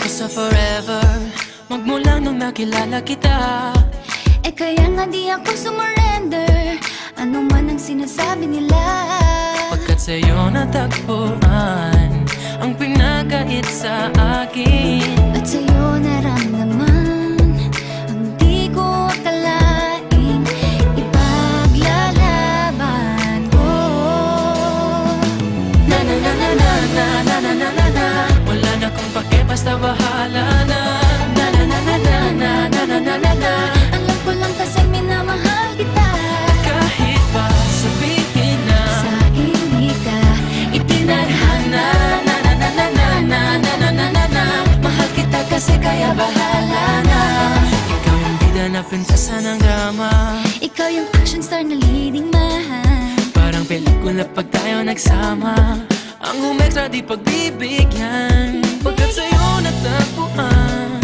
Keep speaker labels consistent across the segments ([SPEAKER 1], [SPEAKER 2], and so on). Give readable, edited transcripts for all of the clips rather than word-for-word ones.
[SPEAKER 1] ako sa forever, magmula nung nakilala kita.
[SPEAKER 2] Eh kaya nga di ako sumurrender, ano man ang sinasabi nila.
[SPEAKER 1] Pagkat sa'yo natagpuan ang pinakait sa akin,
[SPEAKER 2] at sa'yo naramdaman ang di ko akalaing ipaglalaban ko.
[SPEAKER 1] Na na na na na na na na na na na. Wala na kong pake, basta bahala na. Na na na na na na na na na na na.
[SPEAKER 2] Alam ko lang kasi minamahal kita.
[SPEAKER 1] Kahit pa sabihin na
[SPEAKER 2] Sa akin di ka itinadhana.
[SPEAKER 1] na na na na na na na na na na na. Mahal kita kasi kaya bahala na. Ikaw yung bida na prinsesa ng drama,
[SPEAKER 2] Ikaw yung action star na leading man.
[SPEAKER 1] parang pelikula pag tayo nagsama. Ang umextra di pagbibigyan, pagkat sa'yo natagpuan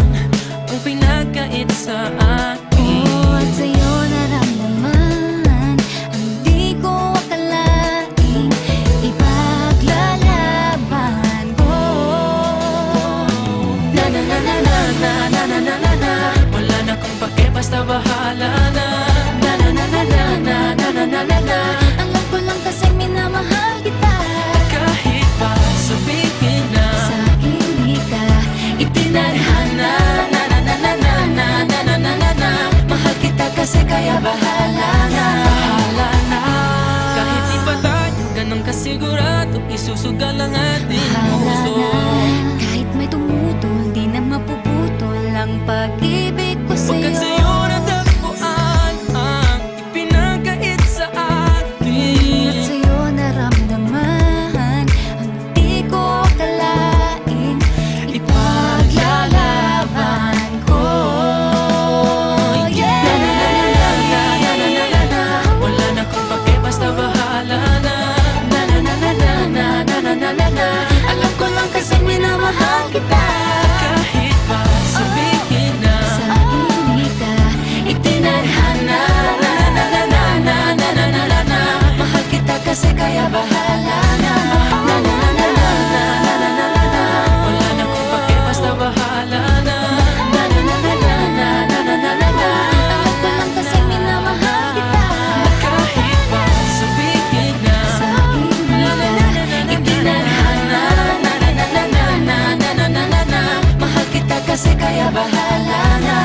[SPEAKER 1] ang pinakait sa akin.
[SPEAKER 2] At sa'yo naramdaman ang di ko akalaing ipaglalaban ko.
[SPEAKER 1] Na na na na na na na na na na na. Wala na kong pake, basta bahala na. Na na na na na na na na na na na.
[SPEAKER 2] Alam ko lang kasi minamahal kita.
[SPEAKER 1] Kahit pa sabihin na
[SPEAKER 2] Sa akin di ka itinadhana.
[SPEAKER 1] na na na na na na na na na na na. Mahal kita kasi kaya bahala na. Bahala na. Kahit di pa tayo ganun kasigurado, isusugal ang ating puso.
[SPEAKER 2] Kahit may tumutol, di na mapuputol ang pag-ibig ko
[SPEAKER 1] Pagkat
[SPEAKER 2] sa'yo.
[SPEAKER 1] sa'yo natagpuan ang ipinakait sa akin.
[SPEAKER 2] At sa'yo naramdaman ang di ko akalaing ipaglalaban ko.
[SPEAKER 1] Na na na na na na na na na na. Wala na kong pake, basta bahala na. Na na na na na na na na na na na.
[SPEAKER 2] Alam ko lang kasi minamahal kita.
[SPEAKER 1] Kahit pa sabihin na
[SPEAKER 2] Sa akin di ka itinadhana.
[SPEAKER 1] na na na na na na na na na na. Mahal kita kasi kaya bahala na. Na na na na na na na na na na na. Wala na kong pake, basta bahala na. Na na na na na na na na na na na.
[SPEAKER 2] Alam ko lang kasi minamahal kita.
[SPEAKER 1] Kahit pa sabihin na
[SPEAKER 2] Sa akin di ka itinadhana.
[SPEAKER 1] na na na na na na na na na na. Mahal kita kasi kaya bahala na.